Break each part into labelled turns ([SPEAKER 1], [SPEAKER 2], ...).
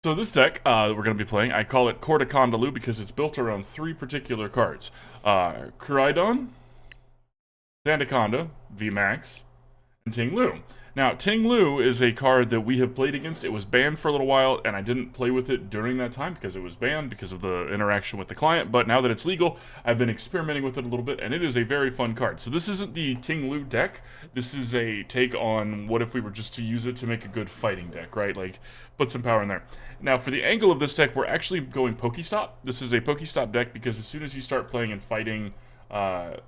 [SPEAKER 1] So this deck that we're going to be playing, I call it KorDaconda-Lu because it's built around three particular cards. Koraidon, Sandaconda VMAX, and Ting-Lu. Now, Ting-Lu is a card that we have played against. It was banned for a little while, and I didn't play with it during that time because it was banned because of the interaction with the client. But now that it's legal, I've been experimenting with it a little bit, and it is a very fun card. So this isn't the Ting-Lu deck. This is a take on what if we were just to use it to make a good fighting deck, right? Like, put some power in there. Now, for the angle of this deck, we're actually going PokéStop. This is a PokéStop deck because as soon as you start playing and fighting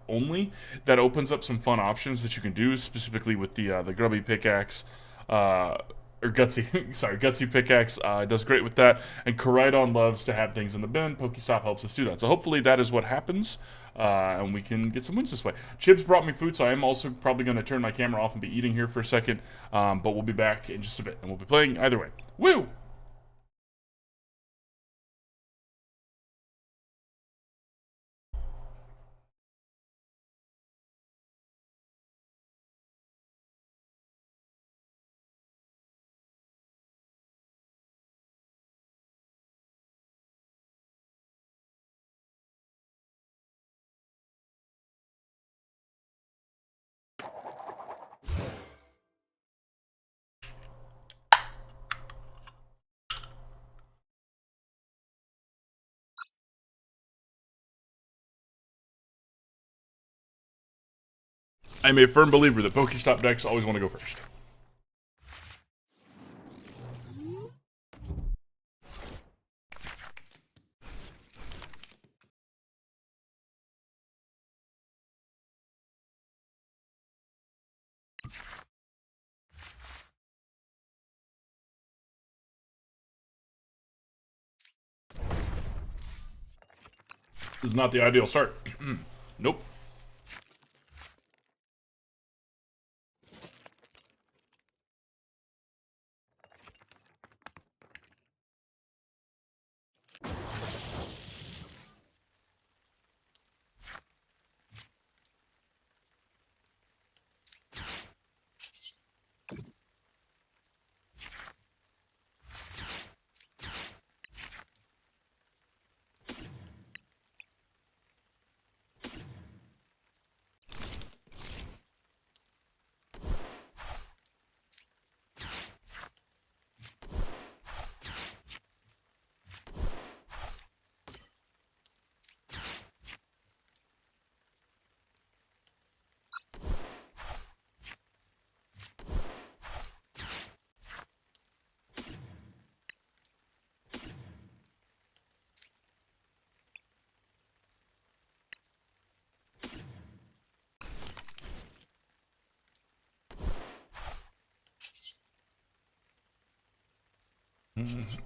[SPEAKER 1] only, that opens up some fun options that you can do, specifically with the grubby pickaxe, or gutsy, sorry, gutsy pickaxe does great with that, and Koraidon loves to have things in the bin. PokéStop helps us do that, so hopefully that is what happens, and we can get some wins this way. Chibs brought me food, so I am also probably going to turn my camera off and be eating here for a second, but we'll be back in just a bit, and we'll be playing either way. Woo! I'm a firm believer that PokéStop decks always want to go first. This is not the ideal start. Nope.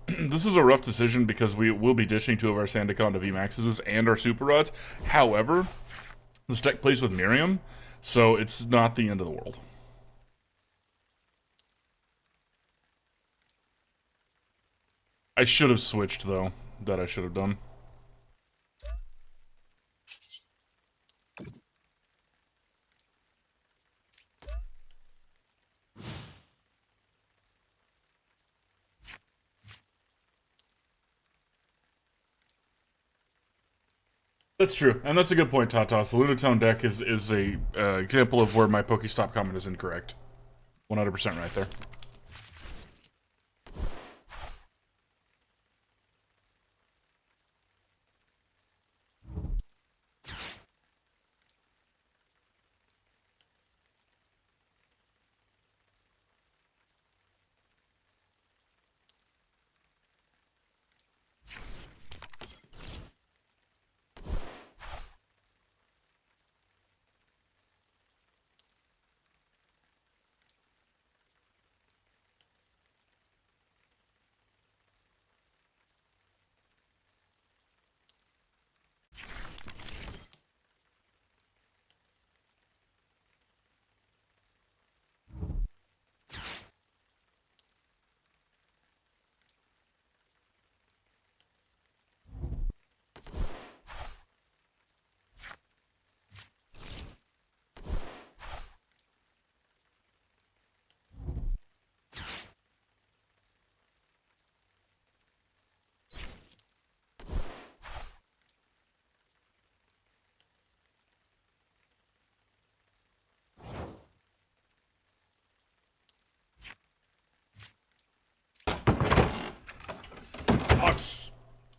[SPEAKER 1] This is a rough decision because we will be dishing two of our Sandaconda VMAXs and our Super Rods. However, this deck plays with Miriam, so it's not the end of the world. I should have switched, though. That I should have done. That's true, and that's a good point, Tatas. The Lunatone deck is a example of where my PokéStop comment is incorrect. 100% right there.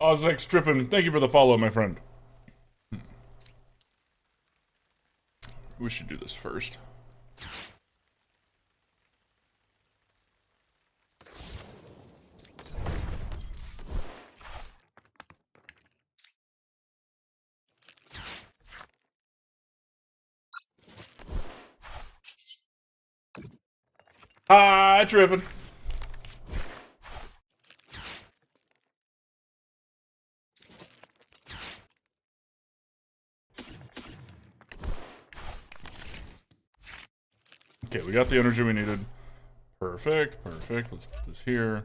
[SPEAKER 1] Ozek Striffen, thank you for the follow, my friend. We should do this first. Hi, Triffin. Okay, we got the energy we needed. Perfect, perfect. Let's put this here.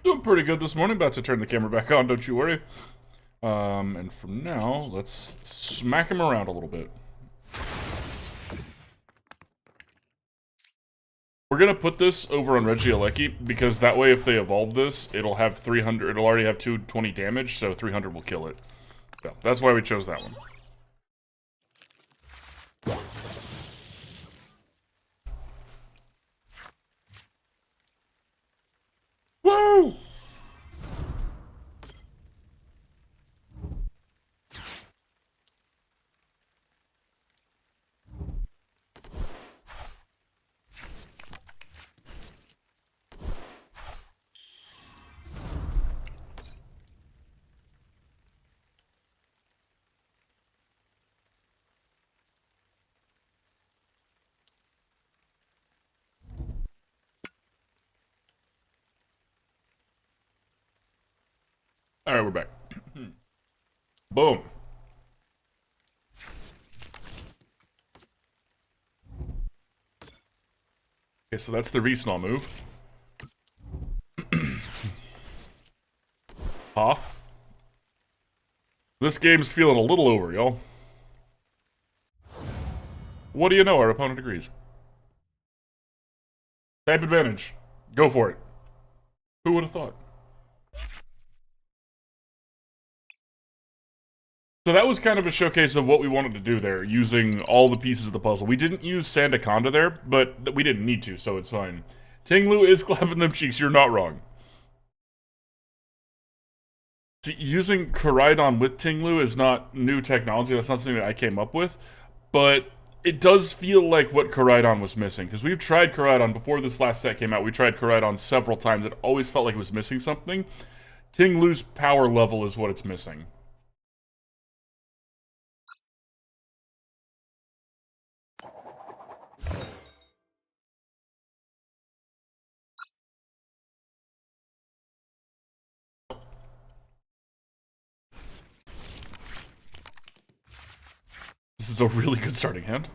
[SPEAKER 1] Doing pretty good this morning. About to turn the camera back on, don't you worry. And from now, let's smack him around a little bit. We're gonna put this over on Regieleki because that way, if they evolve this, it'll have 300. It'll already have 220 damage, so 300 will kill it. So that's why we chose that one. Woo! All right, we're back. Boom. Okay, so that's the resnaw move. Hoff. This game's feeling a little over, y'all. What do you know? Our opponent agrees. Type advantage. Go for it. Who would have thought? So that was kind of a showcase of what we wanted to do there, using all the pieces of the puzzle. We didn't use Sandaconda there, but we didn't need to, so it's fine. Ting-Lu is clapping them cheeks, you're not wrong. See, using Koraidon with Ting-Lu is not new technology, that's not something that I came up with, but it does feel like what Koraidon was missing, because we've tried Koraidon before this last set came out. We tried Koraidon several times. It always felt like it was missing something. Ting-Lu's power level is what it's missing. This is a really good starting hand.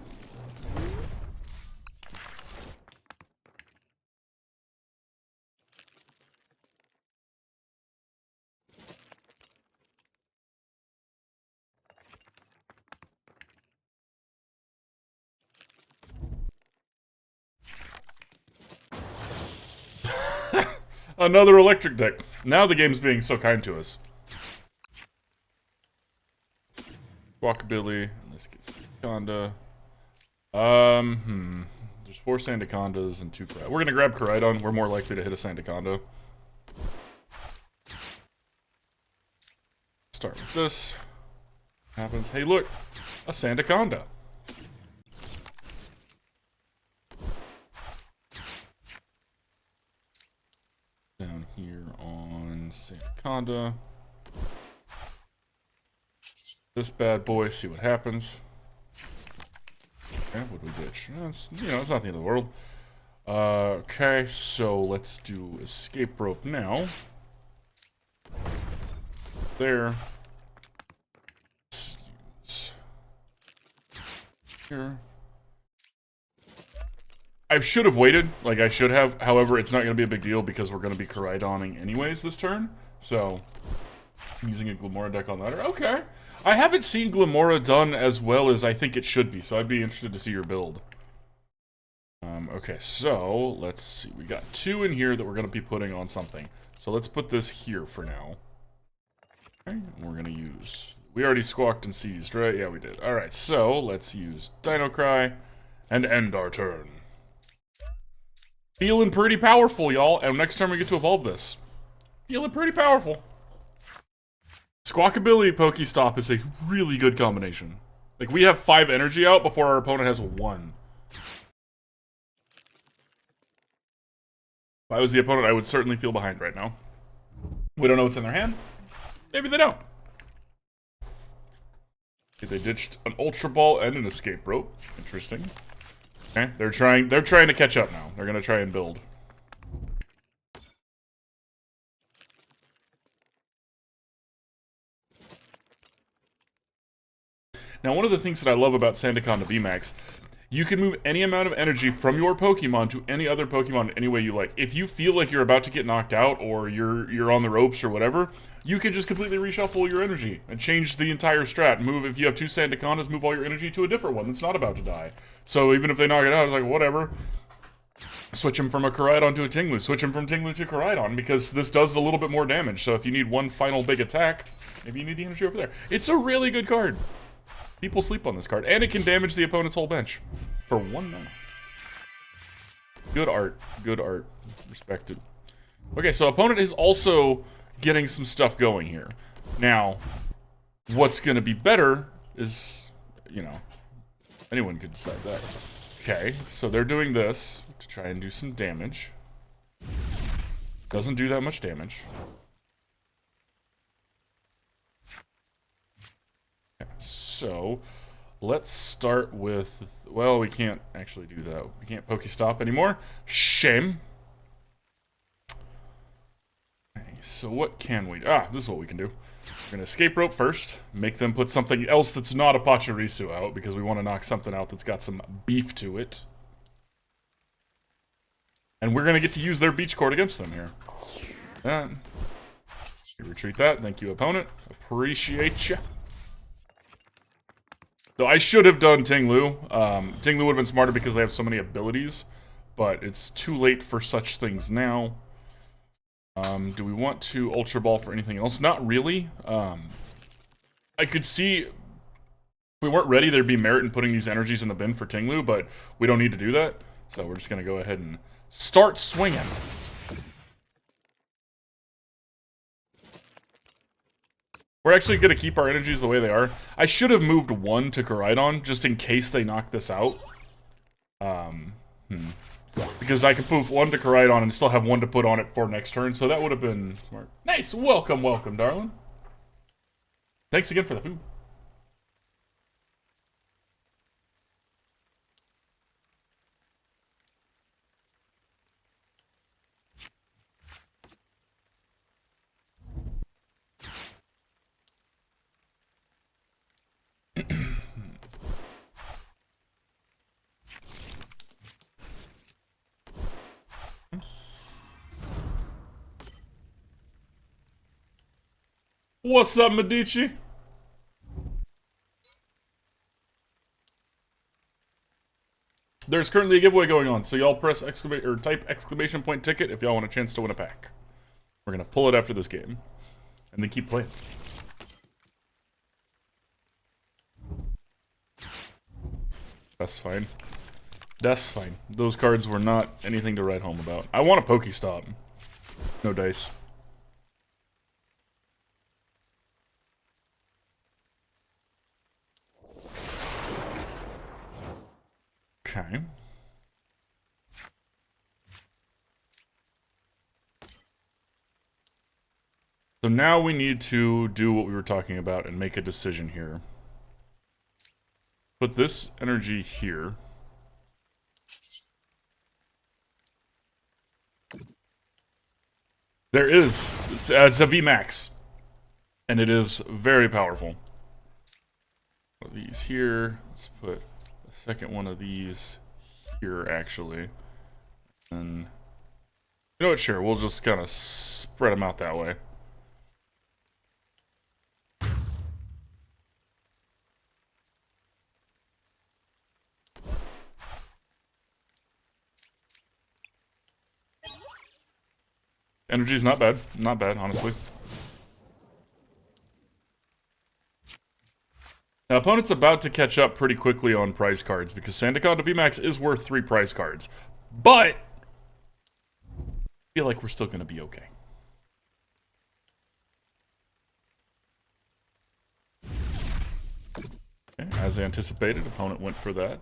[SPEAKER 1] Another electric deck. Now the game's being so kind to us. Squawkabilly. Let's get Sandaconda. There's 4 Sandacondas and 2 Koraidon. We're gonna grab Koraidon. We're more likely to hit a Sandaconda. Start with this. Happens. Hey, look, a Sandaconda. Down here on Sandaconda. This bad boy, see what happens. Okay, what do we ditch? It's, you know, it's not the end of the world. Okay, so let's do Escape Rope now. There. Let's use here. I should have waited, like I should have. However, it's not going to be a big deal because we're going to be Koraidoning anyways this turn. So, I'm using a Glamora deck on ladder. Okay. I haven't seen Glamora done as well as I think it should be, so I'd be interested to see your build. Okay, so let's see. We got 2 in here that we're going to be putting on something. So let's put this here for now. Okay, and we're going to use We already squawked and seized, right? Yeah, we did. Alright, so let's use Dino Cry and end our turn. Feeling pretty powerful, y'all. And next time we get to evolve this. Feeling pretty powerful. Squawkabilly PokéStop is a really good combination. Like, we have 5 energy out before our opponent has 1. If I was the opponent, I would certainly feel behind right now. We don't know what's in their hand. Maybe they don't. Okay, they ditched an Ultra Ball and an Escape Rope. Interesting. Okay, they're trying to catch up now. They're gonna try and build. Now, one of the things that I love about Sandaconda VMAX, you can move any amount of energy from your Pokemon to any other Pokemon any way you like. If you feel like you're about to get knocked out or you're on the ropes or whatever, you can just completely reshuffle your energy and change the entire strat. Move, if you have 2 Sandacondas, move all your energy to a different one that's not about to die. So even if they knock it out, it's like, whatever. Switch him from a Koraidon to a Ting-Lu. Switch him from Ting-Lu to Koraidon, because this does a little bit more damage. So if you need one final big attack, maybe you need the energy over there. It's a really good card. People sleep on this card. And it can damage the opponent's whole bench. For 1 mana. Good art. Good art. Respected. Okay, so opponent is also getting some stuff going here. Now, what's going to be better is, you know, anyone could decide that. Okay, so they're doing this to try and do some damage. Doesn't do that much damage. Okay, so let's start with, well, we can't actually do that. We can't PokéStop anymore. Shame. Okay, so what can we do? This is what we can do. We're going to Escape Rope first. Make them put something else that's not a Pachirisu out, because we want to knock something out that's got some beef to it. And we're going to get to use their Beach Court against them here. Retreat that. Thank you, opponent. Appreciate ya. Though I should have done Ting-Lu. Ting-Lu would have been smarter because they have so many abilities. But it's too late for such things now. Do we want to Ultra Ball for anything else? Not really. I could see if we weren't ready, there'd be merit in putting these energies in the bin for Ting-Lu, but we don't need to do that. So we're just going to go ahead and start swinging. We're actually going to keep our energies the way they are. I should have moved 1 to Koraidon, just in case they knock this out. Because I could poof 1 to Koraidon and still have 1 to put on it for next turn, so that would have been smart. Nice! Welcome, welcome, darling. Thanks again for the food. What's up, Medici? There's currently a giveaway going on, so y'all press type exclamation point ticket if y'all want a chance to win a pack. We're gonna pull it after this game, and then keep playing. That's fine. That's fine. Those cards were not anything to write home about. I want a PokéStop. No dice. Okay. So now we need to do what we were talking about and make a decision here. Put this energy here. There is. It's a VMAX. And it is very powerful. One of these here. Let's put a second one of these here, actually. And you know what? Sure, we'll just kind of spread them out that way. Energy's not bad. Not bad, honestly. Now, opponent's about to catch up pretty quickly on prize cards because Sandaconda VMAX is worth 3 prize cards. But I feel like we're still going to be okay. Okay. As anticipated, opponent went for that.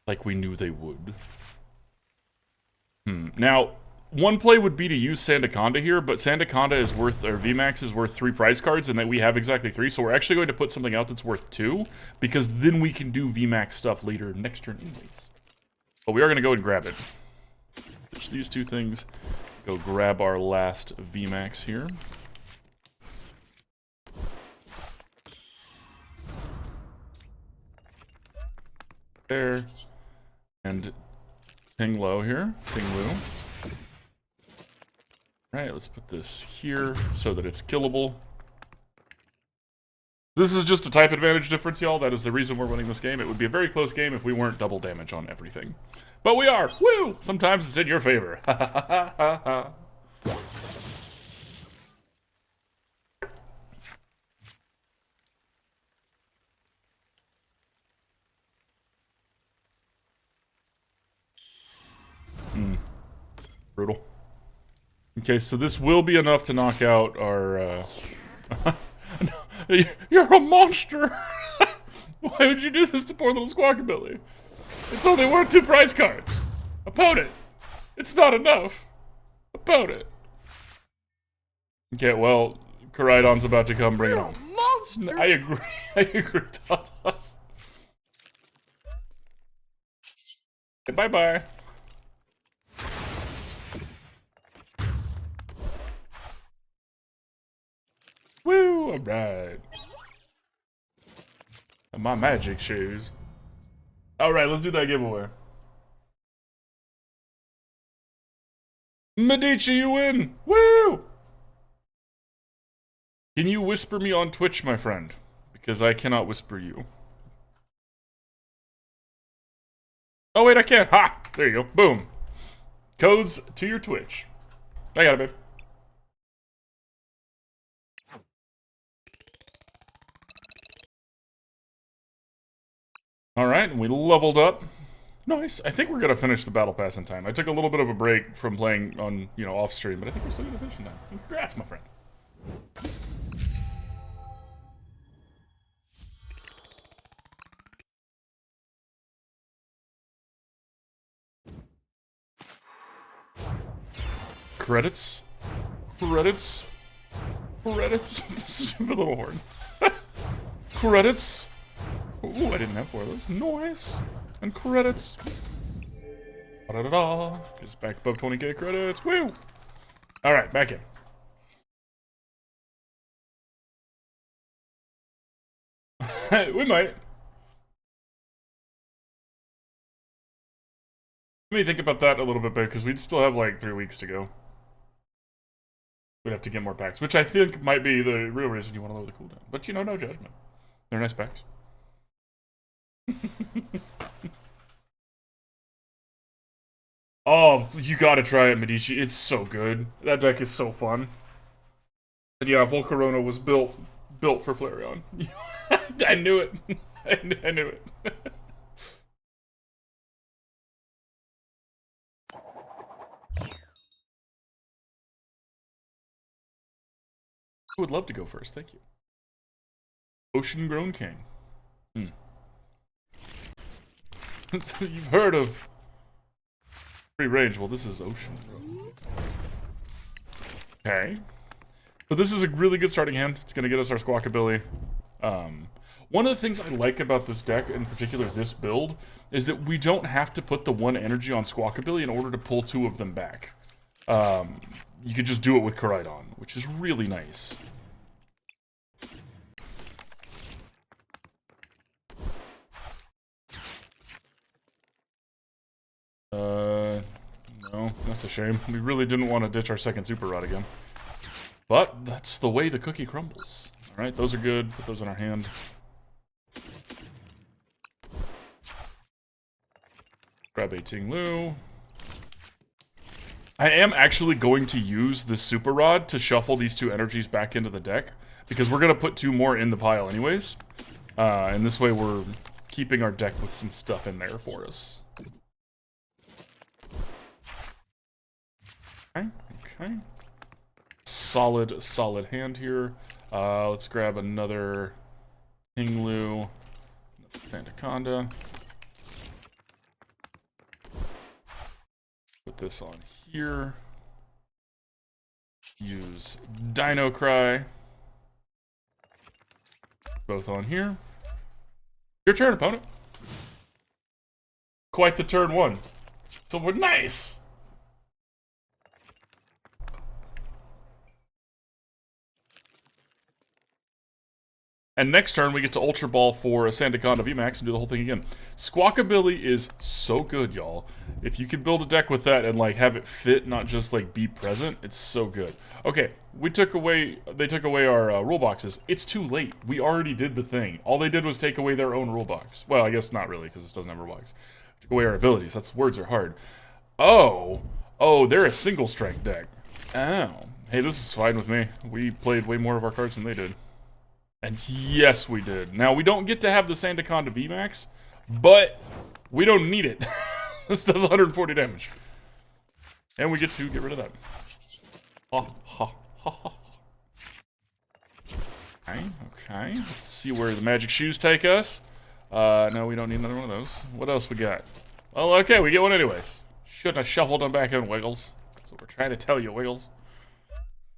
[SPEAKER 1] Like we knew they would. Now, one play would be to use Sandaconda here, but Sandaconda is worth, or VMAX is worth 3 prize cards, and that we have exactly 3, so we're actually going to put something out that's worth 2, because then we can do VMAX stuff later next turn anyways. But we are going to go and grab it. Ditch these 2 things. Go grab our last VMAX here. There. And Ting-Lu here. Ting-Lu. Alright, let's put this here so that it's killable. This is just a type advantage difference, y'all. That is the reason we're winning this game. It would be a very close game if we weren't double damage on everything. But we are! Woo! Sometimes it's in your favor. Ha ha ha ha ha. Brutal. Okay, so this will be enough to knock out our, You're a monster! Why would you do this to poor little Squawkabilly? It's only worth 2 prize cards! Opponent! It's not enough! Opponent! Okay, well, Koraidon's about to come, bring it on. Monster! I agree, I agree, Tatas. Okay, bye-bye. Woo! Alright. My magic shoes. Alright, let's do that giveaway. Medici, you win! Woo! Can you whisper me on Twitch, my friend? Because I cannot whisper you. Oh wait, I can! Ha! There you go. Boom. Codes to your Twitch. I got it, babe. Alright, we leveled up. Nice. I think we're gonna finish the battle pass in time. I took a little bit of a break from playing on, you know, off stream, but I think we're still gonna finish in time. Congrats, my friend. Credits. Credits. Credits. Stupid little horn. Credits. Ooh, I didn't have 4 of those. Nice. And credits. Da-da-da-da. Just back above 20k credits. Woo! Alright, back in. We might. Let me think about that a little bit, because we'd still have like 3 weeks to go. We'd have to get more packs, which I think might be the real reason you want to lower the cooldown. But you know, no judgment. They're nice packs. Oh, you gotta try it, Medici. It's so good. That deck is so fun. And yeah, Volcarona was built for Flareon. I knew it. I knew it. I would love to go first, thank you. Ocean Grown King. You've heard of free range. Well, this is Ocean Grown. Okay. So this is a really good starting hand. It's going to get us our Squawkabilly. One of the things I like about this deck, in particular this build, is that we don't have to put the 1 energy on Squawkabilly in order to pull 2 of them back. You could just do it with Koraidon, which is really nice. No, that's a shame. We really didn't want to ditch our second Super Rod again. But that's the way the cookie crumbles. Alright, those are good. Put those in our hand. Grab a Ting-Lu. I am actually going to use this Super Rod to shuffle these 2 energies back into the deck, because we're going to put 2 more in the pile anyways. And this way we're keeping our deck with some stuff in there for us. Okay. Solid hand here. Let's grab another Ting-Lu, Sandaconda. Put this on here. Use Dino Cry. Both on here. Your turn, opponent. Quite the turn 1. So we're nice. And next turn, we get to Ultra Ball for a Sandaconda VMAX and do the whole thing again. Squawkabilly is so good, y'all. If you could build a deck with that and, like, have it fit, not just, like, be present, it's so good. Okay, they took away our rule boxes. It's too late. We already did the thing. All they did was take away their own rule box. Well, I guess not really, because this doesn't have a rule box. Took away our abilities. Words are hard. Oh, they're a single strike deck. Oh. Hey, this is fine with me. We played way more of our cards than they did. And yes, we did. Now, we don't get to have the Sandaconda VMAX, but we don't need it. This does 140 damage. And we get to get rid of that. Okay. Let's see where the magic shoes take us. No, we don't need another one of those. What else we got? Well, okay, we get one anyways. Shouldn't have shuffled them back in, Wiggles. That's what we're trying to tell you, Wiggles.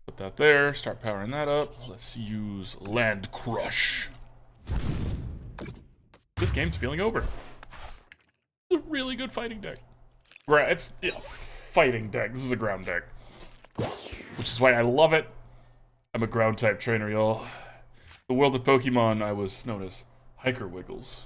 [SPEAKER 1] Put that there, start powering that up. Let's use Land Crush. This game's feeling over. It's a really good fighting deck. It's a fighting deck. This is a ground deck. Which is why I love it. I'm a ground type trainer, y'all. The world of Pokemon, I was known as Hiker Wiggles.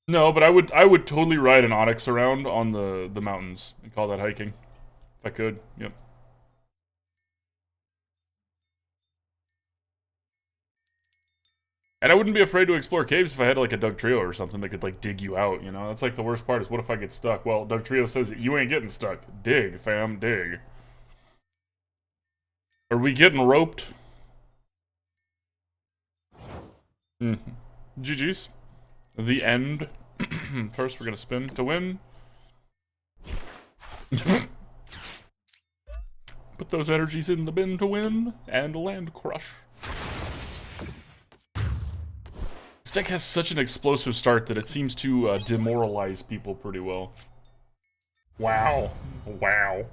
[SPEAKER 1] No, but I would totally ride an Onix around on the mountains and call that hiking. If I could, yep. And I wouldn't be afraid to explore caves if I had like a Dugtrio or something that could like dig you out, you know? That's like the worst part is what if I get stuck? Well, Dugtrio says that you ain't getting stuck. Dig, fam, dig. Are we getting roped? GG's. The end. First, we're gonna spin to win. Put those energies in the bin to win, and Land Crush. This deck has such an explosive start that it seems to demoralize people pretty well. Wow. Wow.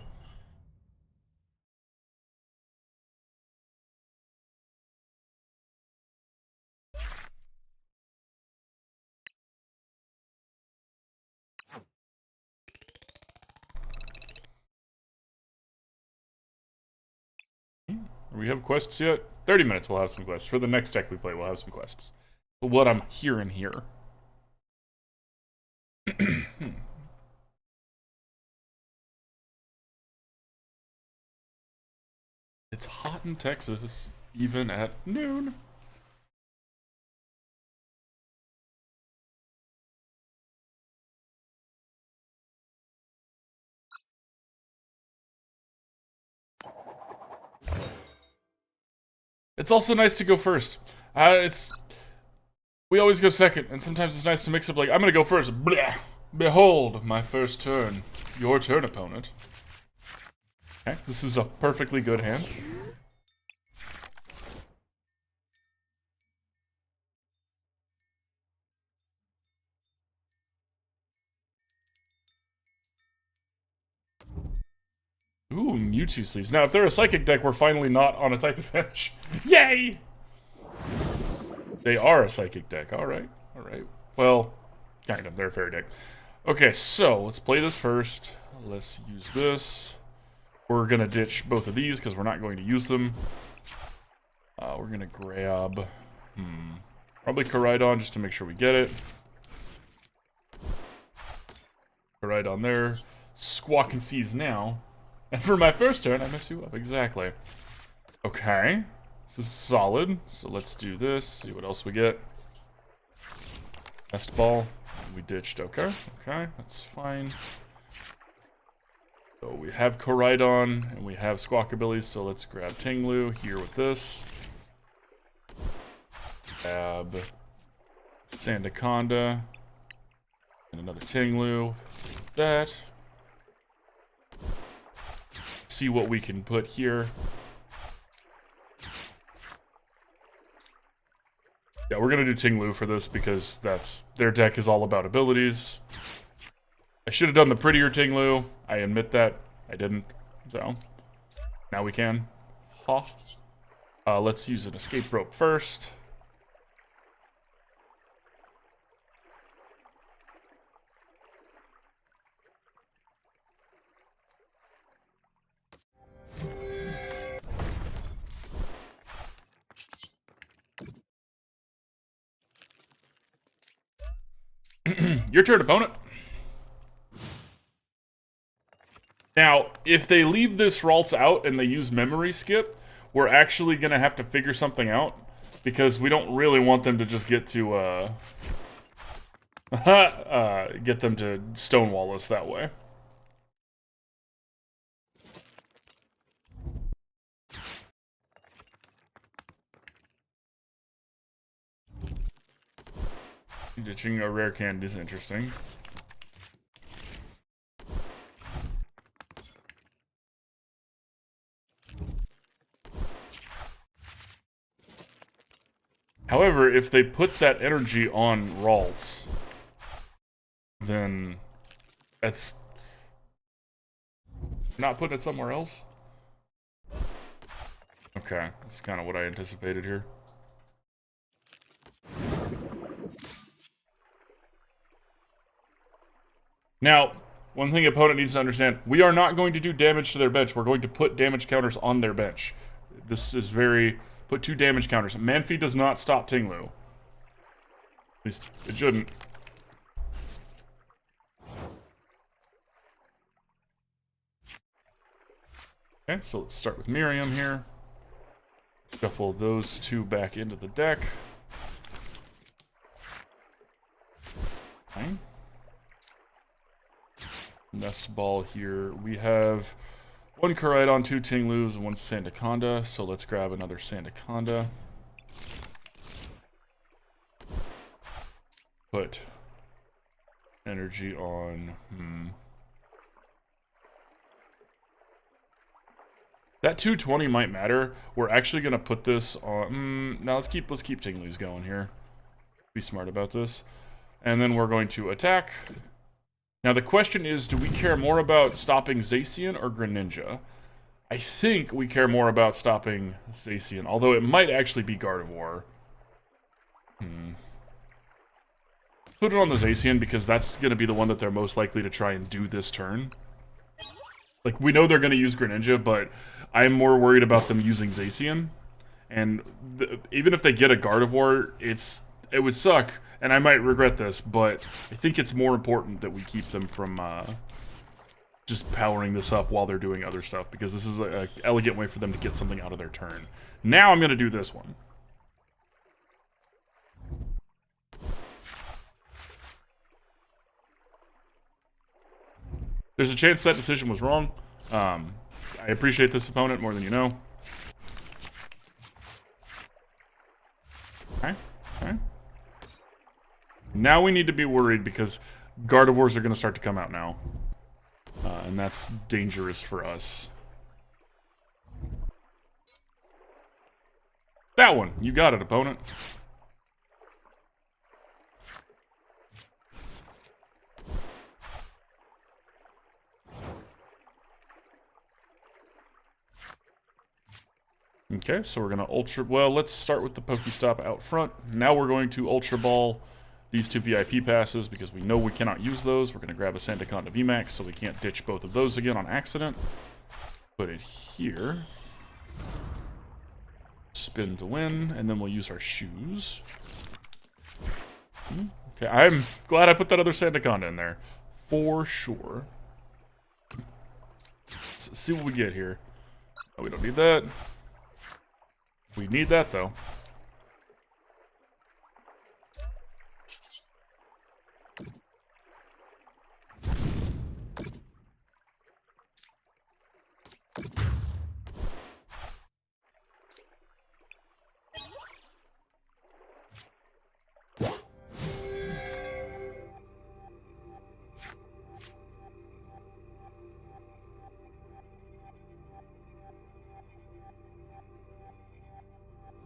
[SPEAKER 1] We have quests yet? 30 minutes we'll have some quests. For the next deck we play, we'll have some quests. But what I'm hearing here. It's hot in Texas, even at noon. It's also nice to go first. We always go second, and sometimes it's nice to mix up like, I'm gonna go first. Blah. Behold, my first turn. Your turn, opponent. Okay, this is a perfectly good hand. Ooh, Mewtwo sleeves. Now, if they're a Psychic deck, we're finally not on a type advantage. Yay! They are a Psychic deck. Alright. Alright. Well, kind of. They're a Fairy deck. Okay, so, let's play this first. Let's use this. We're gonna ditch both of these, because we're not going to use them. We're gonna grab... probably Koraidon, just to make sure we get it. Koraidon there. Squawk and Seize now. And for my first turn, I mess you up. Exactly. Okay. This is solid. So let's do this. See what else we get. Nest Ball. We ditched, okay, that's fine. So we have Koraidon, and we have Squawkabilly, so let's grab Ting-Lu here with this. Grab Sandaconda, and another Ting-Lu. That. See what we can put here. Yeah, we're gonna do Ting-Lu for this because their deck is all about abilities. I should have done the prettier Ting-Lu. I admit that. I didn't. So, now we can. Ha. Let's use an Escape Rope first. Your turn, opponent. Now, if they leave this Ralts out and they use Memory Skip, we're actually going to have to figure something out. Because we don't really want them to just get to, get them to stonewall us that way. Ditching a rare candy is interesting. However, if they put that energy on Ralts, then that's not putting it somewhere else. Okay, that's kind of what I anticipated here. Now, one thing opponent needs to understand, we are not going to do damage to their bench. We're going to put damage counters on their bench. This is very... Put 2 damage counters. Manphy does not stop Ting-Lu. At least, it shouldn't. Okay, so let's start with Miriam here. Shuffle those 2 back into the deck. Fine. Nest Ball here. We have 1 Koraidon, 2 Ting-Lus, and 1 Sandaconda. So let's grab another Sandaconda. Put energy on. That 220 might matter. We're actually gonna put this on. Now let's keep Ting-Lus going here. Be smart about this, and then we're going to attack. Now the question is, do we care more about stopping Zacian or Greninja? I think we care more about stopping Zacian, although it might actually be Gardevoir. Put it on the Zacian because that's going to be the one that they're most likely to try and do this turn. Like, we know they're going to use Greninja, but I'm more worried about them using Zacian. And even if they get a Gardevoir, it would suck, and I might regret this, but I think it's more important that we keep them from just powering this up while they're doing other stuff, because this is an elegant way for them to get something out of their turn. Now I'm going to do this one. There's a chance that decision was wrong. I appreciate this opponent more than you know. Okay. Now we need to be worried because Gardevoirs are going to start to come out now. And that's dangerous for us. That one! You got it, opponent. Okay, so we're going to let's start with the PokéStop out front. Now we're going to Ultra Ball these 2 VIP passes because we know we cannot use those. We're going to grab a Sandaconda VMAX so we can't ditch both of those again on accident. Put it here. Spin to win, and then we'll use our shoes. Okay, I'm glad I put that other Sandaconda in there. For sure. Let's see what we get here. Oh, we don't need that. We need that, though.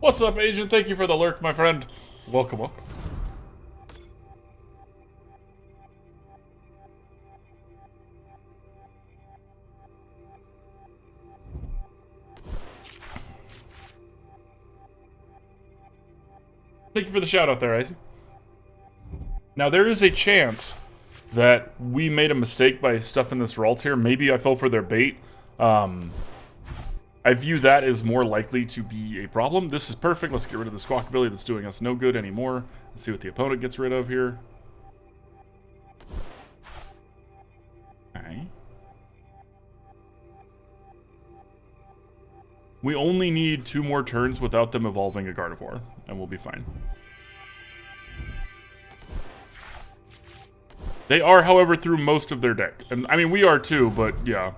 [SPEAKER 1] What's up, Agent? Thank you for the lurk, my friend. Welcome, welcome. Thank you for the shout out there, Icy. Now, there is a chance that we made a mistake by stuffing this Ralt here. Maybe I fell for their bait. I view that as more likely to be a problem. This is perfect. Let's get rid of the Squawkabilly that's doing us no good anymore. Let's see what the opponent gets rid of here. Okay. We only need 2 more turns without them evolving a Gardevoir, and we'll be fine. They are, however, through most of their deck. And I mean, we are too, but yeah.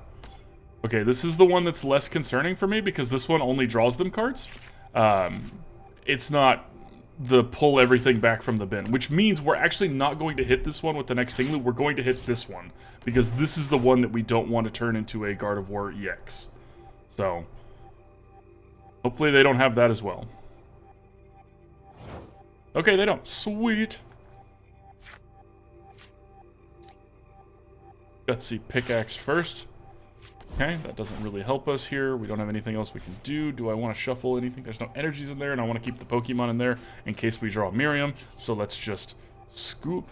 [SPEAKER 1] Okay, this is the one that's less concerning for me because this one only draws them cards. It's not the pull everything back from the bin, which means we're actually not going to hit this one with the next Ting-Lu. We're going to hit this one because this is the one that we don't want to turn into a Gardevoir EX. So, hopefully they don't have that as well. Okay, they don't. Sweet. Gutsy Pickaxe first. Okay, that doesn't really help us here. We don't have anything else we can do. Do I want to shuffle anything? There's no energies in there, and I want to keep the Pokemon in there in case we draw Miriam. So let's just scoop.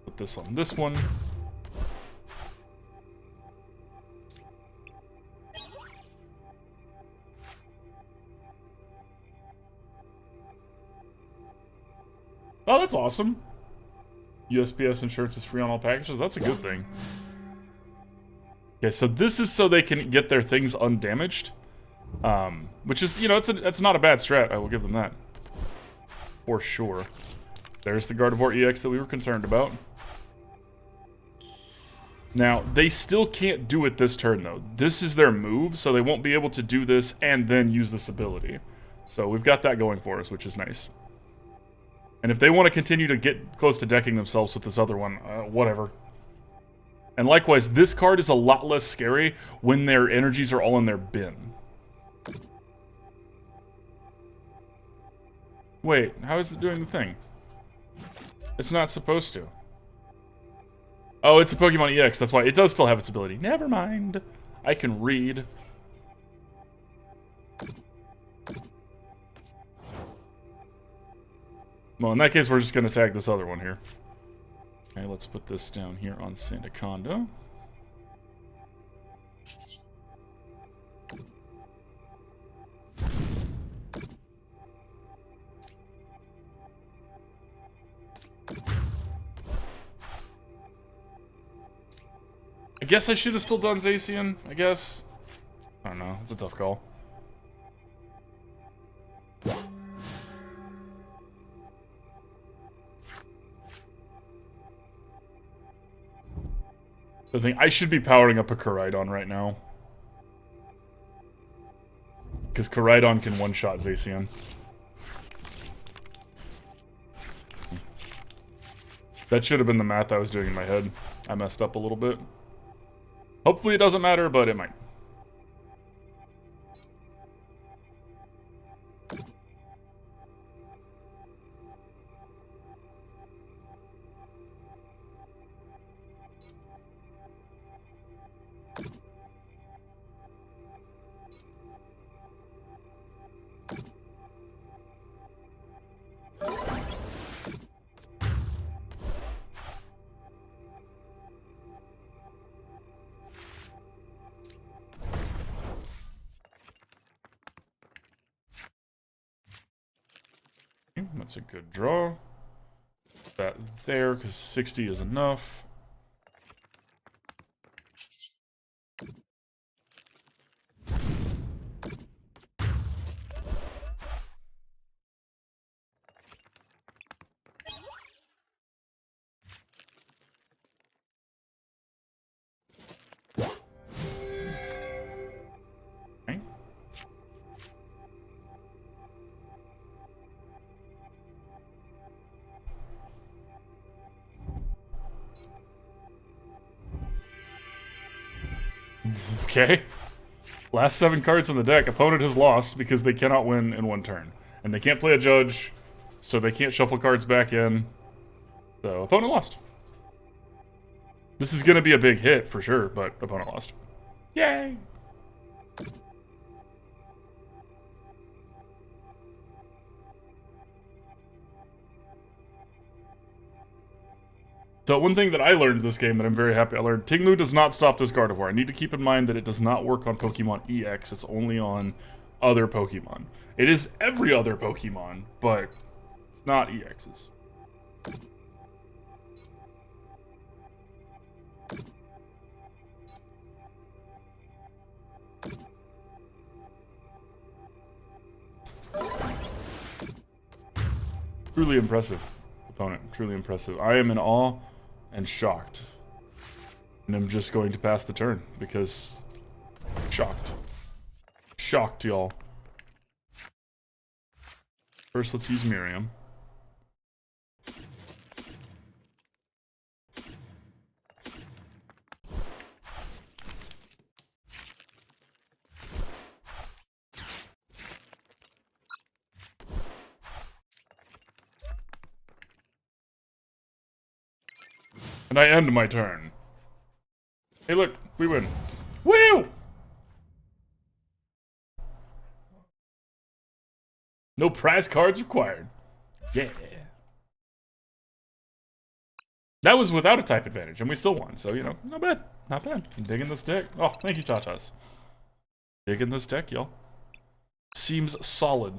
[SPEAKER 1] Put this on this one. Oh, that's awesome. USPS insurance is free on all packages. That's a good thing. Okay, so this is so they can get their things undamaged. Which is, you know, it's not a bad strat. I will give them that. For sure. There's the Gardevoir EX that we were concerned about. Now, they still can't do it this turn, though. This is their move, so they won't be able to do this and then use this ability. So we've got that going for us, which is nice. And if they want to continue to get close to decking themselves with this other one, whatever. And likewise, this card is a lot less scary when their energies are all in their bin. Wait, how is it doing the thing? It's not supposed to. Oh, it's a Pokemon EX, that's why. It does still have its ability. Never mind. I can read. Well, in that case, we're just going to tag this other one here. Okay, let's put this down here on Sandaconda. I guess I should have still done Zacian, I guess. I don't know, it's a tough call. The thing, I should be powering up a Koraidon right now. Because Koraidon can one-shot Zacian. That should have been the math I was doing in my head. I messed up a little bit. Hopefully it doesn't matter, but it might. That's a good draw. Put that there, because 60 is enough. Okay. Okay. Last 7 cards in the deck, opponent has lost because they cannot win in 1 turn. And they can't play a judge, so they can't shuffle cards back in. So, opponent lost. This is going to be a big hit for sure, but opponent lost. Yay! So one thing that I learned this game that I'm very happy I learned, Ting-Lu does not stop this Gardevoir. I need to keep in mind that it does not work on Pokemon EX, it's only on other Pokemon. It is every other Pokemon, but it's not EXs. Truly impressive, opponent. Truly impressive. I am in awe and shocked. And I'm just going to pass the turn because shocked. Shocked, y'all. First, let's use Miriam. And I end my turn. Hey look, we win. Woo! No prize cards required. Yeah. That was without a type advantage, and we still won, so, you know, not bad. Not bad. I'm digging this deck. Oh, thank you, Tatas. Digging this deck, y'all. Seems solid.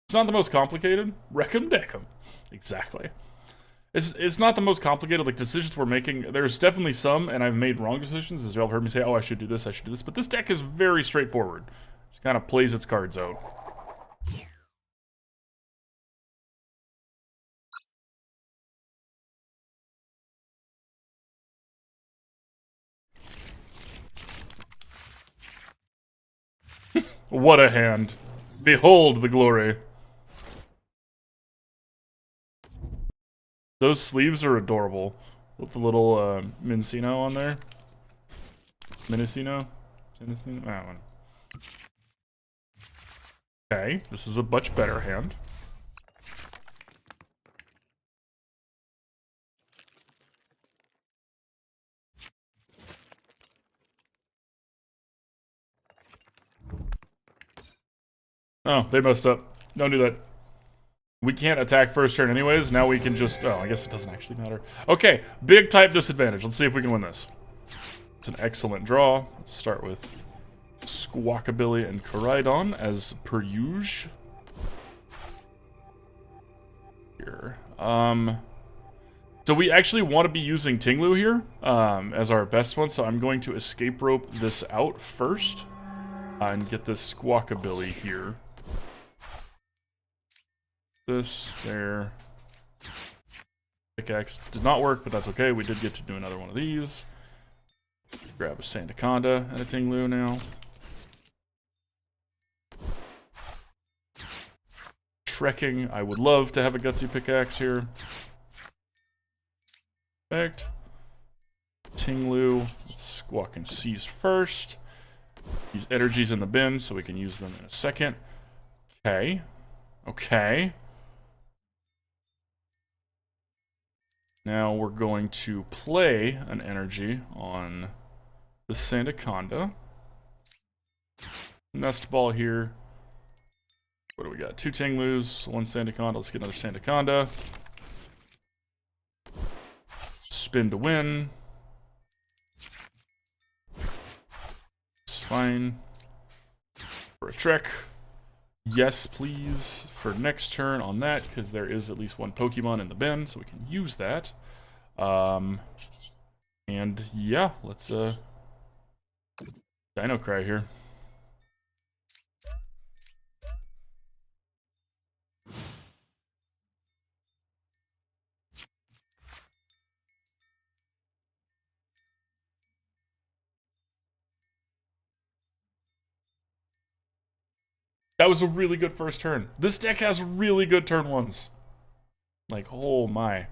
[SPEAKER 1] It's not the most complicated. Wreck 'em, deck 'em. Exactly. It's not the most complicated, like, decisions we're making. There's definitely some, and I've made wrong decisions, as y'all heard me say, oh, I should do this, I should do this. But this deck is very straightforward. Just kind of plays its cards out. What a hand. Behold the glory. Those sleeves are adorable. With the little Mincino on there. Minicino? That one. Okay, this is a much better hand. Oh, they messed up. Don't do that. We can't attack first turn anyways. Now we can just... Oh, I guess it doesn't actually matter. Okay, big type disadvantage. Let's see if we can win this. It's an excellent draw. Let's start with Squawkabilly and Koraidon as per usual. Here. So we actually want to be using Ting-Lu here as our best one. So I'm going to escape rope this out first and get this Squawkabilly here. This, there. Pickaxe did not work, but that's okay. We did get to do another one of these. Grab a Sandaconda and a Ting-Lu now. Trekking, I would love to have a Gutsy Pickaxe here. Perfect. Ting-Lu, Squawk and Seize first. These energies in the bin, so we can use them in a second. Okay. Okay. Now we're going to play an energy on the Sandaconda. Nest Ball here. What do we got? 2 Ting-Lus, 1 Sandaconda. Let's get another Sandaconda. Spin to win. It's fine. For a Trek. Yes, please, for next turn on that, because there is at least 1 Pokemon in the bin, so we can use that. And yeah, let's Dino Cry here. That was a really good first turn. This deck has really good turn ones. Like, oh my.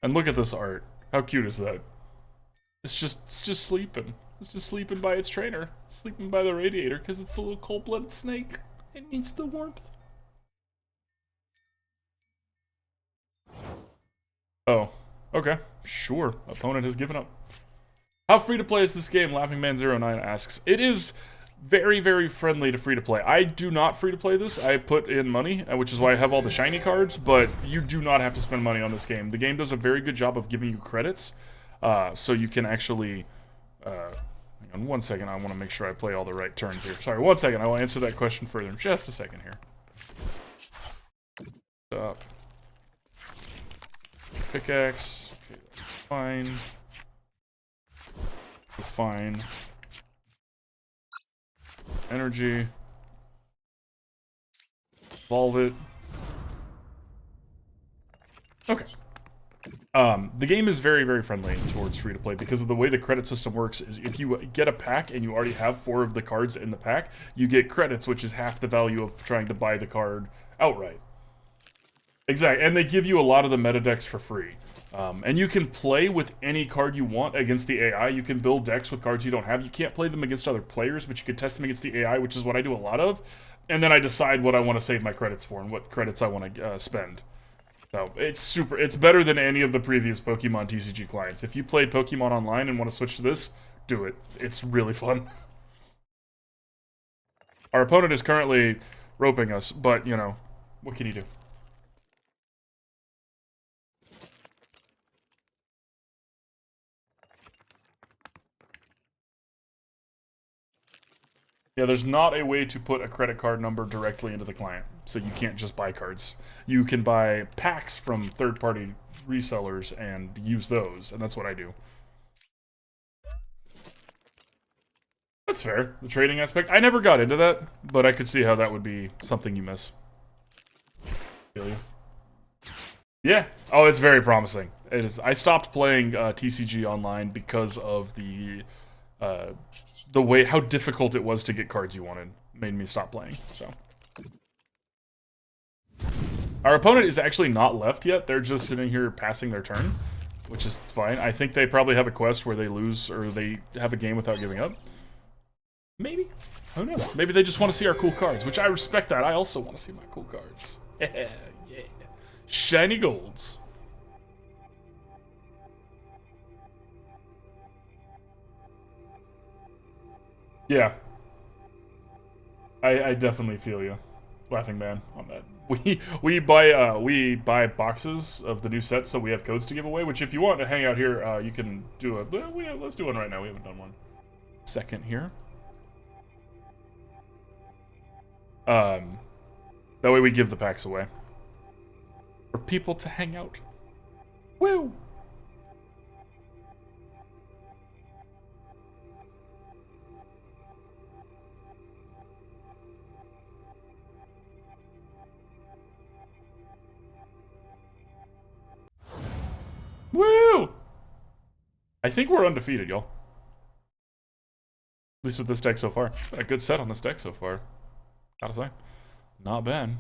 [SPEAKER 1] And look at this art. How cute is that? It's just sleeping. It's just sleeping by its trainer. Sleeping by the radiator because it's a little cold-blooded snake. It needs the warmth. Oh, okay. Sure. Opponent has given up. How free-to-play is this game? LaughingMan09 asks. It is very, very friendly to free-to-play. I do not free-to-play this. I put in money, which is why I have all the shiny cards, but you do not have to spend money on this game. The game does a very good job of giving you credits, so you can actually... hang on 1 second, I want to make sure I play all the right turns here. Sorry, 1 second, I will answer that question further in just a second here. Stop. Pickaxe. Okay, that's fine. Fine. Energy. Evolve it. Okay. The game is very, very friendly towards free-to-play because of the way the credit system works is if you get a pack and you already have 4 of the cards in the pack, you get credits, which is half the value of trying to buy the card outright. Exactly, and they give you a lot of the meta decks for free. And you can play with any card you want against the AI. You can build decks with cards you don't have. You can't play them against other players, but you can test them against the AI, which is what I do a lot of. And then I decide what I want to save my credits for and what credits I want to spend. So it's better than any of the previous Pokemon TCG clients. If you played Pokemon Online and want to switch to this, do it. It's really fun. Our opponent is currently roping us, but, you know, what can you do? Yeah, there's not a way to put a credit card number directly into the client, so you can't just buy cards. You can buy packs from third-party resellers and use those, and that's what I do. That's fair, the trading aspect. I never got into that, but I could see how that would be something you miss. Feel you. Yeah, oh, it's very promising. It is. I stopped playing TCG online because of the way how difficult it was to get cards you wanted. Made me stop playing. So our opponent is actually not left yet. They're just sitting here passing their turn, which is fine. I think they probably have a quest where they lose or they have a game without giving up. Maybe. Who knows? Maybe they just want to see our cool cards, which I respect that. I also want to see my cool cards. Yeah. Shiny golds. Yeah. I definitely feel you, Laughing Man, on that. We buy boxes of the new set, so we have codes to give away. Which, if you want to hang out here, you can do a. Well, let's do one right now. We haven't done one. Second here. That way we give the packs away for people to hang out. Woo! Woo! I think we're undefeated, y'all. At least with this deck so far. Got a good set on this deck so far. Gotta say. Not bad.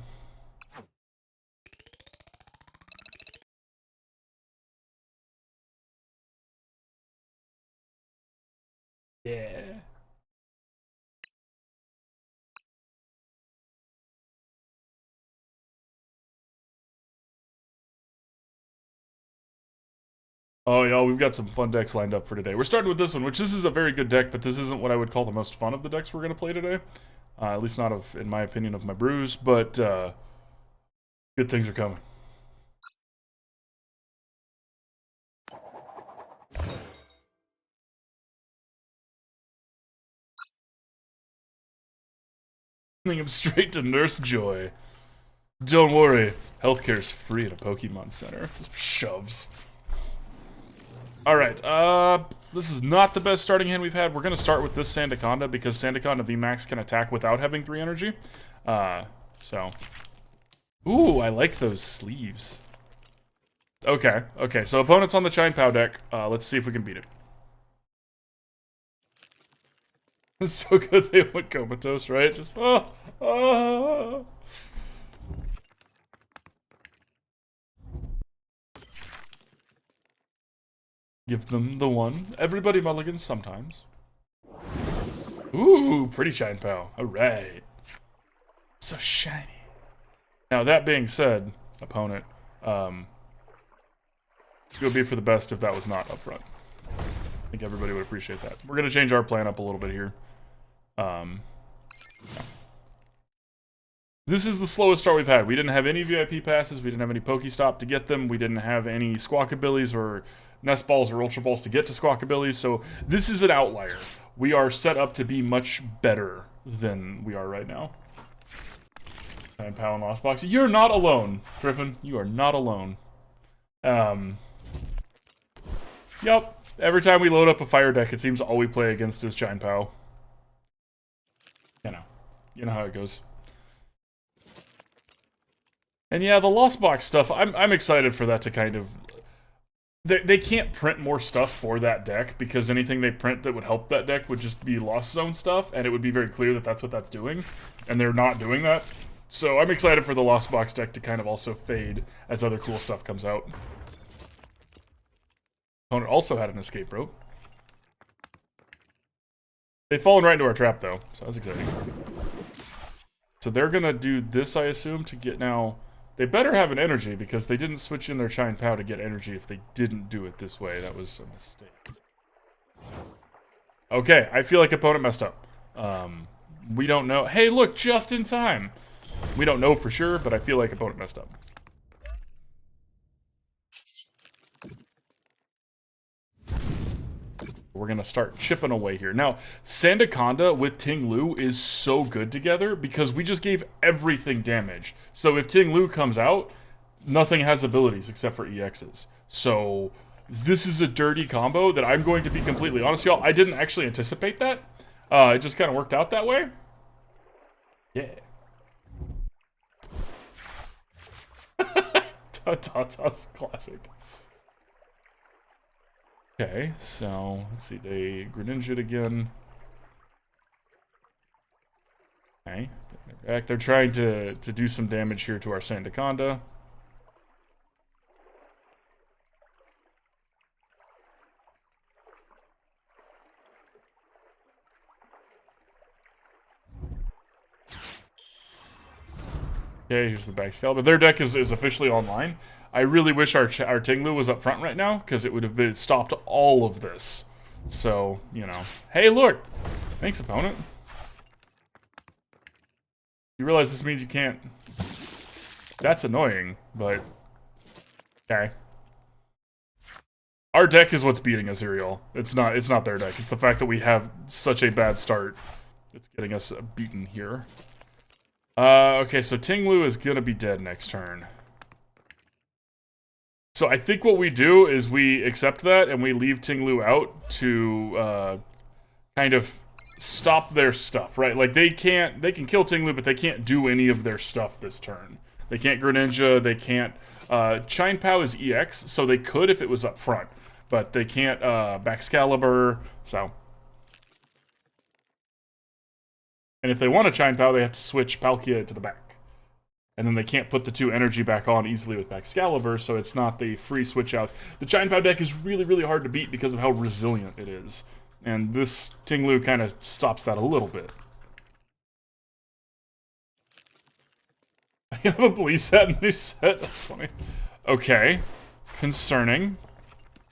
[SPEAKER 1] Yeah. Oh, y'all, we've got some fun decks lined up for today. We're starting with this one, which this is a very good deck, but this isn't what I would call the most fun of the decks we're going to play today. At least not of, in my opinion, of my brews, but good things are coming. Sending him straight to Nurse Joy. Don't worry, healthcare's free at a Pokemon Center. Just shoves. Alright, this is not the best starting hand we've had. We're going to start with this Sandaconda because Sandaconda VMAX can attack without having 3 energy. So. Ooh, I like those sleeves. Okay, so opponent's on the Chine Pow deck. Let's see if we can beat it. It's so good they went comatose, right? Just, Give them the one. Everybody mulligans sometimes. Ooh, pretty Chine Pow. Alright. So shiny. Now, that being said, opponent, it would be for the best if that was not up front. I think everybody would appreciate that. We're going to change our plan up a little bit here. This is the slowest start we've had. We didn't have any VIP passes. We didn't have any PokéStop to get them. We didn't have any Squawkabillies or Nest Balls or Ultra Balls to get to Squawkabillies. So this is an outlier. We are set up to be much better than we are right now. And Pow and Lost Box. You're not alone, Griffin. You are not alone. Yep. Every time we load up a fire deck, it seems all we play against is Chine Pow. You know how it goes. And yeah, the Lost Box stuff, I'm excited for that to kind of... They can't print more stuff for that deck, because anything they print that would help that deck would just be Lost Zone stuff, and it would be very clear that that's what that's doing, and they're not doing that. So I'm excited for the Lost Box deck to kind of also fade as other cool stuff comes out. Opponent also had an Escape Rope. They've fallen right into our trap, though, so that's exciting. So they're going to do this, I assume, to get now... They better have an energy, because they didn't switch in their Chine Pow to get energy if they didn't do it this way. That was a mistake. Okay, I feel like opponent messed up. We don't know. Hey, look, just in time. We don't know for sure, but I feel like opponent messed up. We're going to start chipping away here. Now, Sandaconda with Ting-Lu is so good together because we just gave everything damage. So if Ting-Lu comes out, nothing has abilities except for EXs. So this is a dirty combo that I'm going to be completely honest, y'all. I didn't actually anticipate that. It just kind of worked out that way. Yeah. Tata's classic. Okay, so let's see. They Greninja'd again. Okay, back. They're trying to do some damage here to our Sandaconda. Okay, here's the Backscalibur. Their deck is officially online. I really wish our Ting-Lu was up front right now, because it would have stopped all of this. So, you know. Hey, look! Thanks, opponent. You realize this means you can't... That's annoying, but... Okay. Our deck is what's beating us here, y'all. It's not their deck. It's the fact that we have such a bad start. It's getting us beaten here. Okay, so Ting-Lu is gonna be dead next turn. So I think what we do is we accept that and we leave Ting-Lu out to kind of stop their stuff, right? Like they can kill Ting-Lu, but they can't do any of their stuff this turn. They can't Greninja, they can't Chine Pow is EX, so they could if it was up front, but they can't Backscalibur, so. And if they want to Chine Pow, they have to switch Palkia to the back. And then they can't put the 2 energy back on easily with Backscalibur, so it's not the free switch out. The Chine Pow deck is really, really hard to beat because of how resilient it is. And this Ting-Lu kind of stops that a little bit. I can have a police set in the new set? That's funny. Okay. Concerning.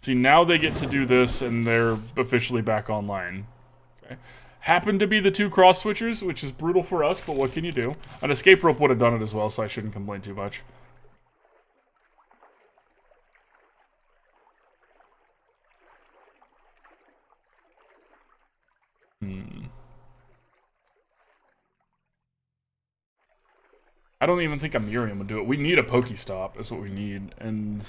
[SPEAKER 1] See, now they get to do this, and they're officially back online. Okay. Happen to be the 2 cross switchers, which is brutal for us, but what can you do? An Escape Rope would have done it as well, so I shouldn't complain too much. I don't even think a Miriam would do it. We need a PokéStop, is what we need, and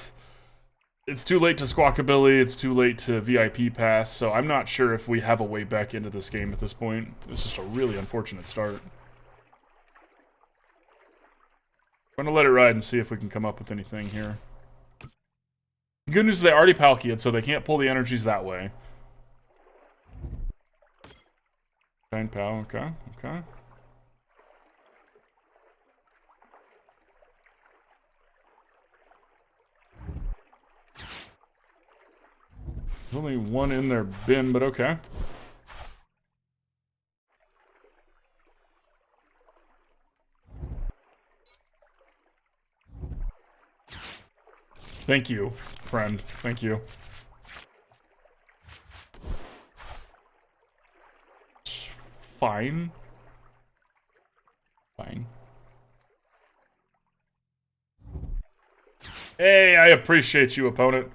[SPEAKER 1] It's too late to Squawkabilly, it's too late to VIP Pass, so I'm not sure if we have a way back into this game at this point. It's just a really unfortunate start. I'm gonna let it ride and see if we can come up with anything here. The good news is they already Palkia'd, so they can't pull the energies that way. Giant Pal, okay, okay. There's only one in their bin, but okay. Thank you, friend. Thank you. Fine. Fine. Hey, I appreciate you, opponent.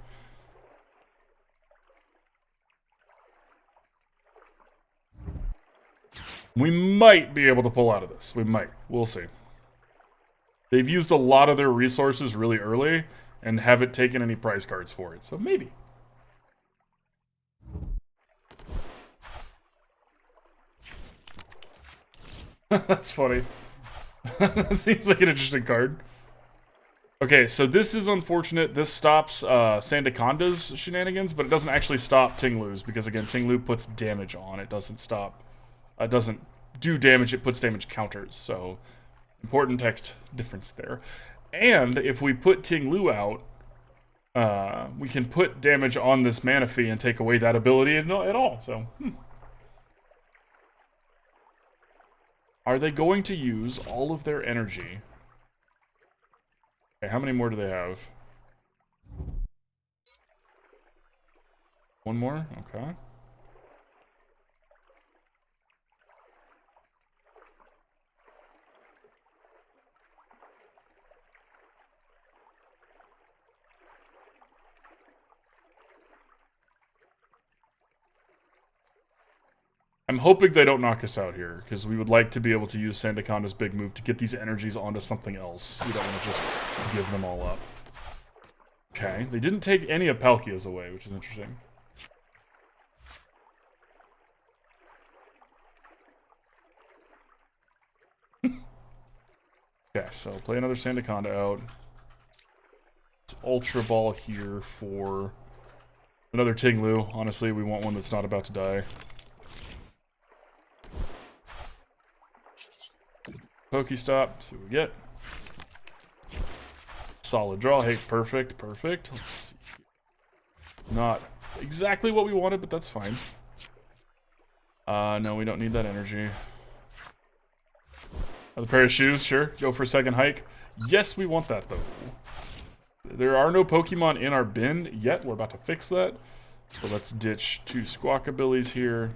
[SPEAKER 1] We might be able to pull out of this. We might. We'll see. They've used a lot of their resources really early and haven't taken any prize cards for it, so maybe. That's funny. That seems like an interesting card. Okay, so this is unfortunate. This stops Sandaconda's shenanigans, but it doesn't actually stop Ting-Lu's, because again, Ting-Lu puts damage on. It doesn't stop. It doesn't do damage, it puts damage counters, so important text difference there. And if we put Ting-Lu out, we can put damage on this Manaphy and take away that ability at all, so, Are they going to use all of their energy? Okay, how many more do they have? One more? Okay. I'm hoping they don't knock us out here, because we would like to be able to use Sandaconda's big move to get these energies onto something else. We don't want to just give them all up. Okay, they didn't take any of Palkia's away, which is interesting. Okay, so play another Sandaconda out. It's Ultra Ball here for another Ting-Lu. Honestly, we want one that's not about to die. PokéStop, see what we get. Solid draw. Hey, perfect, perfect. Let's see. Not exactly what we wanted, but that's fine. No, we don't need that energy. Another pair of shoes, sure. Go for a second hike. Yes, we want that, though. There are no Pokemon in our bin yet. We're about to fix that. So let's ditch 2 Squawkabillys here.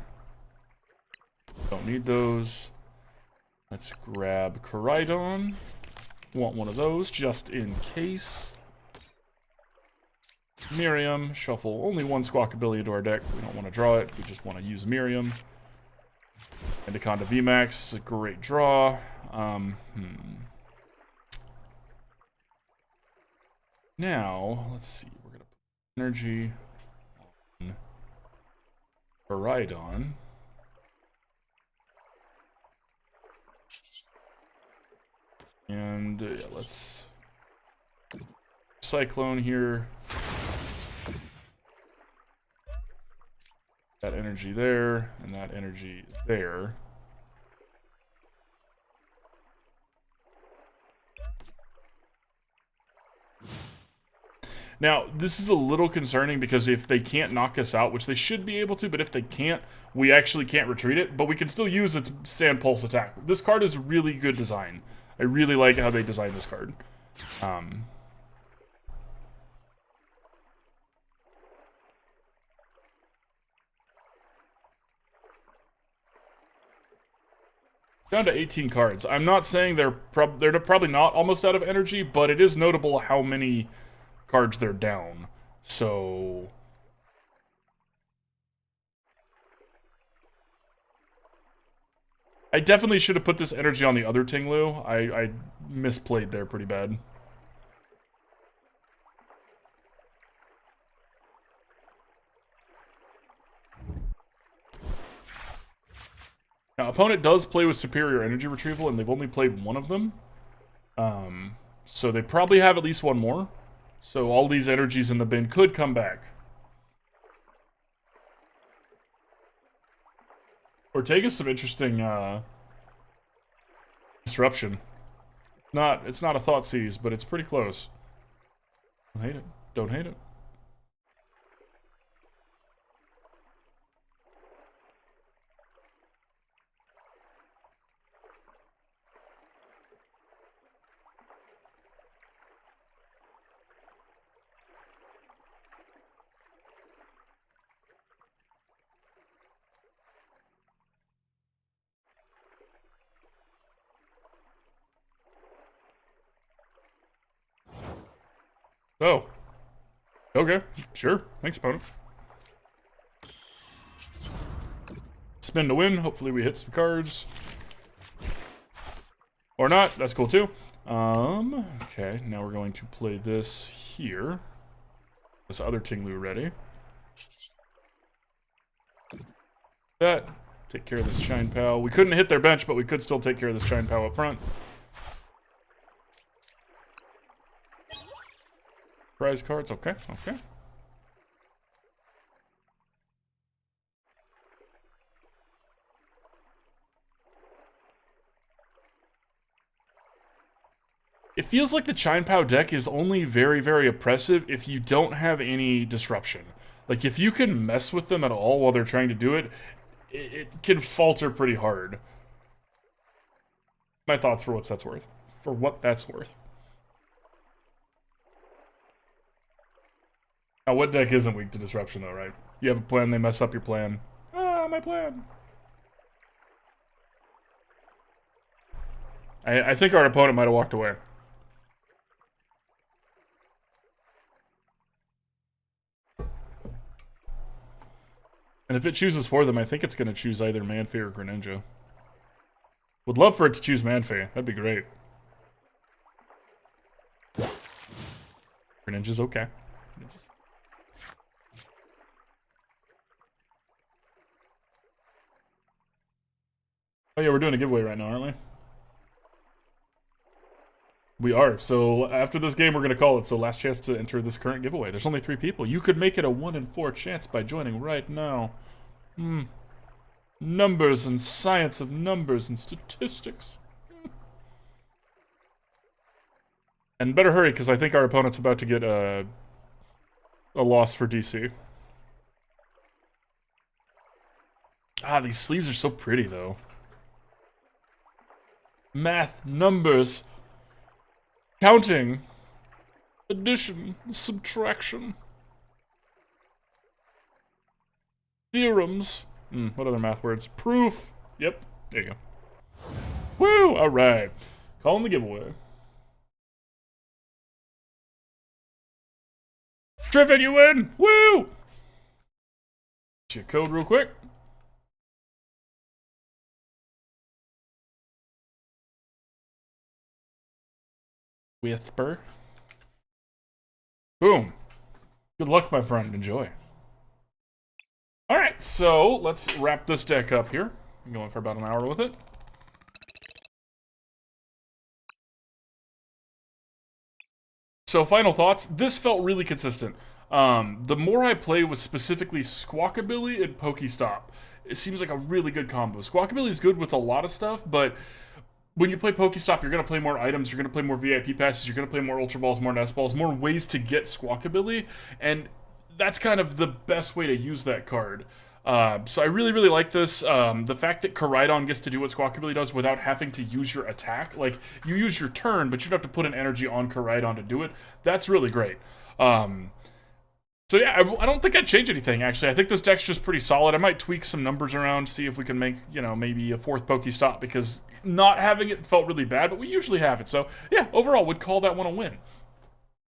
[SPEAKER 1] Don't need those. Let's grab Koraidon. Want one of those, just in case. Miriam, shuffle only 1 Squawkabilly into our deck. We don't want to draw it, we just want to use Miriam. Sandaconda VMAX is a great draw. Now, let's see, we're going to put energy on Koraidon. And yeah, let's Cyclone here. That energy there, and that energy there. Now, this is a little concerning because if they can't knock us out, which they should be able to, but if they can't, we actually can't retreat it, but we can still use its Sand Pulse attack. This card is really good design. I really like how they designed this card. Down to 18 cards. I'm not saying they're probably not almost out of energy, but it is notable how many cards they're down. So I definitely should have put this energy on the other Ting-Lu. I misplayed there pretty bad. Now, opponent does play with superior energy retrieval, and they've only played one of them. So they probably have at least one more. So all these energies in the bin could come back. Ortega's some interesting disruption. It's not a Thoughtseize, but it's pretty close. Don't hate it. Don't hate it. Oh. Okay. Sure. Thanks, opponent. Spin to win. Hopefully we hit some cards. Or not. That's cool, too. Okay. Now we're going to play this here. This other Ting-Lu ready. That. Take care of this Shine Pal. We couldn't hit their bench, but we could still take care of this Shine Pal up front. Prize cards, okay, okay. It feels like the Chine Pow deck is only very, very oppressive if you don't have any disruption. Like, if you can mess with them at all while they're trying to do it, it can falter pretty hard. My thoughts for what that's worth. For what that's worth. Now, what deck isn't weak to disruption, though, right? You have a plan, they mess up your plan. Ah, my plan. I think our opponent might have walked away. And if it chooses for them, I think it's going to choose either Manphy or Greninja. Would love for it to choose Manphy. That'd be great. Greninja's okay. Oh yeah, we're doing a giveaway right now, aren't we? We are. So after this game, we're going to call it. So last chance to enter this current giveaway. There's only 3 people. You could make it a 1 in 4 chance by joining right now. Numbers and science of numbers and statistics. And better hurry, because I think our opponent's about to get a loss for DC. Ah, these sleeves are so pretty, though. Math, numbers, counting, addition, subtraction, theorems. What other math words? Proof. Yep, there you go. Woo! All right, calling the giveaway. Triffin, you win! Woo! Get your code real quick. Whisper. Boom. Good luck, my friend. Enjoy. Alright, so let's wrap this deck up here. I'm going for about an hour with it. So, final thoughts. This felt really consistent. The more I play with specifically Squawkabilly and PokéStop, it seems like a really good combo. Squawkabilly is good with a lot of stuff, but when you play PokéStop, you're going to play more items, you're going to play more VIP passes, you're going to play more Ultra Balls, more Nest Balls, more ways to get Squawkabilly, and that's kind of the best way to use that card. So I really, really like this. The fact that Koraidon gets to do what Squawkabilly does without having to use your attack. Like, you use your turn, but you don't have to put an energy on Koraidon to do it. That's really great. So yeah, I don't think I'd change anything, actually. I think this deck's just pretty solid. I might tweak some numbers around, see if we can make, you know, maybe a 4th PokéStop, because not having it felt really bad, but we usually have it. So yeah, overall, would call that one a win.